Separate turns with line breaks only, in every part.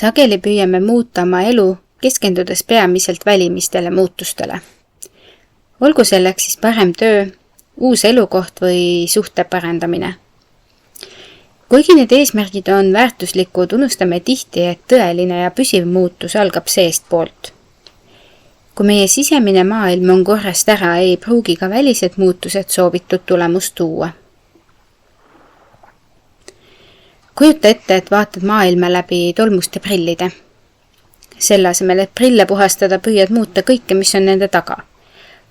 Sageli püüame muuta oma elu, keskendudes peamiselt välimistele muutustele. Olgu selleks siis parem töö, uus elukoht või suhte parandamine. Kuigi need eesmärgid on väärtuslikud, unustame tihti, et tõeline ja püsiv muutus algab seest poolt. Kui meie sisemine maailm on korrast ära, ei pruugi ka välised muutused soovitud tulemust tuua. Kujuta ette, et vaatad maailma läbi tolmuste prillide. Selle asemel, et prille puhastada, püüad muuta kõike, mis on nende taga.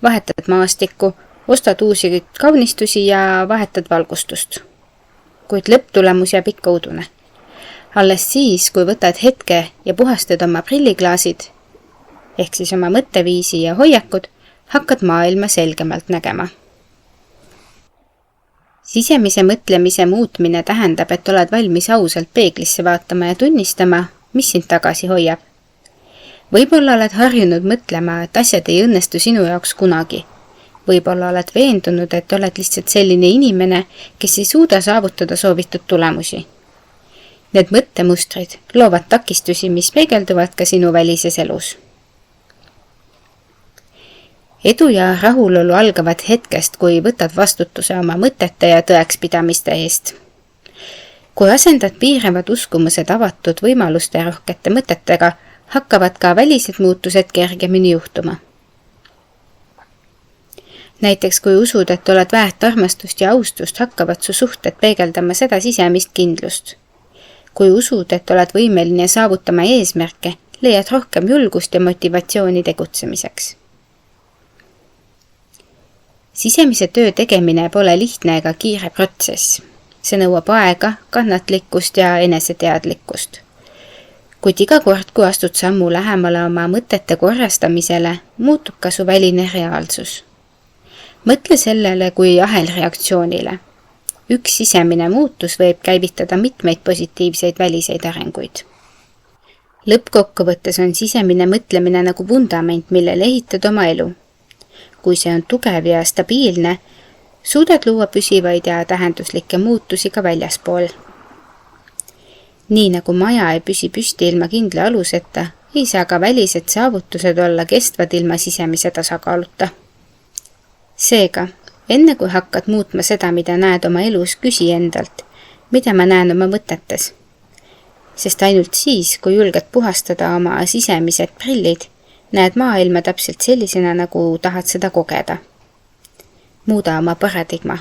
Vahetad maastikku, ostad uusi kaunistusi ja vahetad valgustust. Kuid lõpptulemus jääb ikka udune. Alles siis, kui võtad hetke ja puhastad oma prilliklaasid, ehk siis oma mõtteviisi ja hoiakud, hakkad maailma selgemalt nägema. Sisemise mõtlemise muutmine tähendab, et oled valmis ausalt peeglisse vaatama ja tunnistama, mis sind tagasi hoiab. Võib-olla oled harjunud mõtlema, et asjad ei õnnestu sinu jaoks kunagi. Võib-olla oled veendunud, et oled lihtsalt selline inimene, kes ei suuda saavutada soovitud tulemusi. Need mõttemustrid loovad takistusi, mis peegelduvad ka sinu välises elus. Edu ja rahulolu algavad hetkest, kui võtad vastutuse oma mõtete ja tõekspidamiste eest. Kui asendad piiravad uskumused avatud võimaluste rohkete mõtetega, hakkavad ka välised muutused kergemini juhtuma. Näiteks kui usud, et oled väärt armastust ja austust, hakkavad su suhted peegeldama seda sisemist kindlust. Kui usud, et oled võimeline saavutama eesmärke, leiad rohkem julgust ja motivatsiooni tegutsemiseks. Sisemise töö tegemine pole lihtne ega kiire protsess. See nõuab aega, kannatlikkust ja eneseteadlikkust. Kuid iga kord, kui astud sammu lähemale oma mõtete korrastamisele, muutub ka su väline reaalsus. Mõtle sellele kui ahelreaktsioonile. Üks sisemine muutus võib käivitada mitmeid positiivseid väliseid arenguid. Lõppkokkuvõttes on sisemine mõtlemine nagu vundament, millele ehitad oma elu. Kui see on tugev ja stabiilne, suudad luua püsivaid ja tähenduslikke muutusi ka väljaspool. Nii nagu maja ei püsi püsti ilma kindla aluseta, ei saa ka välised saavutused olla kestvad ilma sisemise tasakaaluta. Seega, enne kui hakkad muutma seda, mida näed oma elus, küsi endalt, mida ma näen oma mõtetes. Sest ainult siis, kui julged puhastada oma sisemised prillid, näed maailma täpselt sellisena, nagu tahad seda kogeda. Muuda oma paradigma.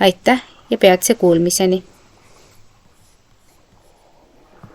Aitäh ja peatse kuulmiseni!